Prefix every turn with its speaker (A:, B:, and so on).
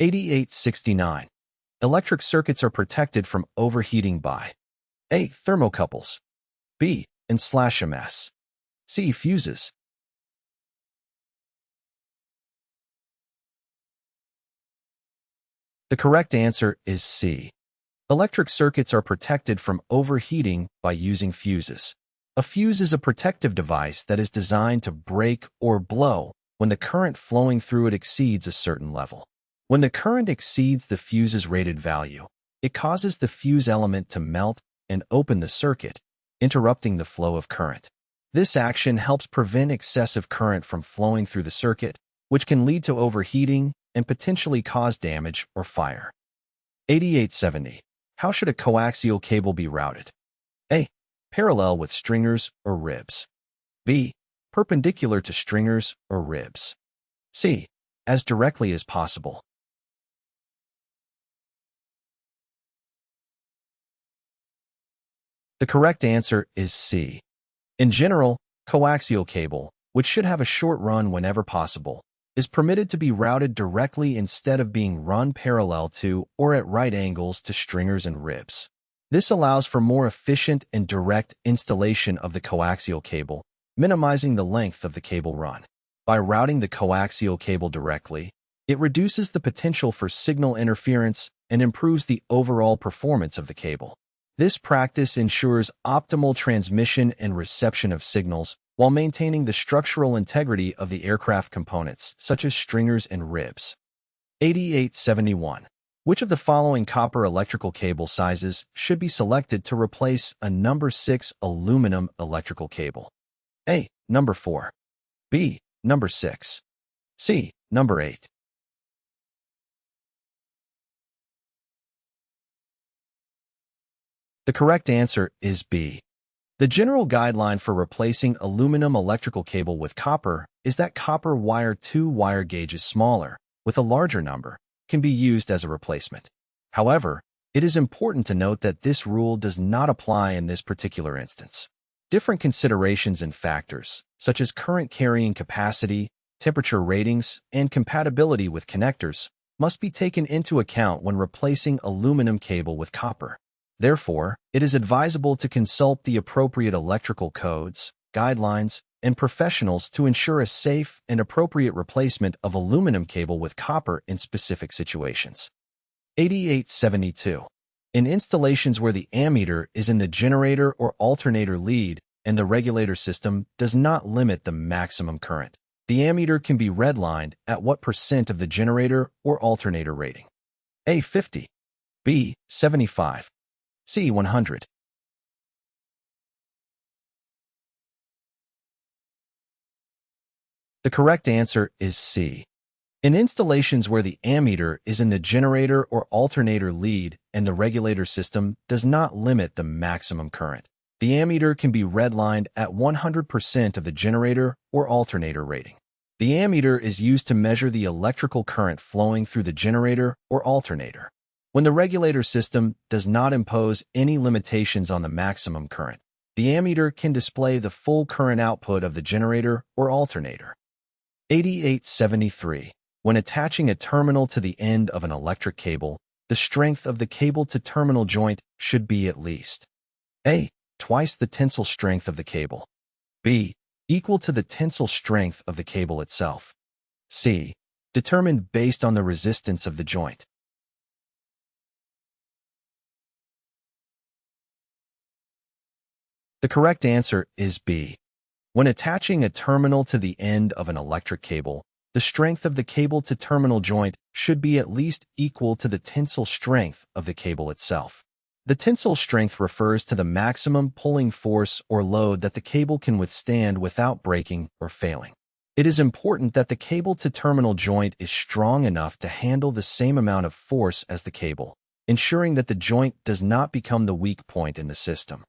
A: 8869. Electric circuits are protected from overheating by A. Thermocouples, B. EMS, C. Fuses. The correct answer is C. Electric circuits are protected from overheating by using fuses. A fuse is a protective device that is designed to break or blow when the current flowing through it exceeds a certain level. When the current exceeds the fuse's rated value, it causes the fuse element to melt and open the circuit, interrupting the flow of current. This action helps prevent excessive current from flowing through the circuit, which can lead to overheating and potentially cause damage or fire. 8870. How should a coaxial cable be routed? A. Parallel with stringers or ribs. B. Perpendicular to stringers or ribs. C. As directly as possible. The correct answer is C. In general, coaxial cable, which should have a short run whenever possible, is permitted to be routed directly instead of being run parallel to or at right angles to stringers and ribs. This allows for more efficient and direct installation of the coaxial cable, minimizing the length of the cable run. By routing the coaxial cable directly, it reduces the potential for signal interference and improves the overall performance of the cable. This practice ensures optimal transmission and reception of signals while maintaining the structural integrity of the aircraft components, such as stringers and ribs. 8871. Which of the following copper electrical cable sizes should be selected to replace a number 6 aluminum electrical cable? A. Number 4. B. Number 6. C. Number 8. The correct answer is B. The general guideline for replacing aluminum electrical cable with copper is that copper wire 2 wire gauges smaller, with a larger number, can be used as a replacement. However, it is important to note that this rule does not apply in this particular instance. Different considerations and factors, such as current carrying capacity, temperature ratings, and compatibility with connectors, must be taken into account when replacing aluminum cable with copper. Therefore, it is advisable to consult the appropriate electrical codes, guidelines, and professionals to ensure a safe and appropriate replacement of aluminum cable with copper in specific situations. 8872. In installations where the ammeter is in the generator or alternator lead and the regulator system does not limit the maximum current, the ammeter can be redlined at what % of the generator or alternator rating? A. 50. B. 75. C. 100. The correct answer is C. In installations where the ammeter is in the generator or alternator lead and the regulator system does not limit the maximum current, the ammeter can be redlined at 100% of the generator or alternator rating. The ammeter is used to measure the electrical current flowing through the generator or alternator. When the regulator system does not impose any limitations on the maximum current, the ammeter can display the full current output of the generator or alternator. 8873. When attaching a terminal to the end of an electric cable, the strength of the cable-to-terminal joint should be at least A. Twice the tensile strength of the cable. B. Equal to the tensile strength of the cable itself. C. Determined based on the resistance of the joint. The correct answer is B. When attaching a terminal to the end of an electric cable, the strength of the cable-to-terminal joint should be at least equal to the tensile strength of the cable itself. The tensile strength refers to the maximum pulling force or load that the cable can withstand without breaking or failing. It is important that the cable-to-terminal joint is strong enough to handle the same amount of force as the cable, ensuring that the joint does not become the weak point in the system.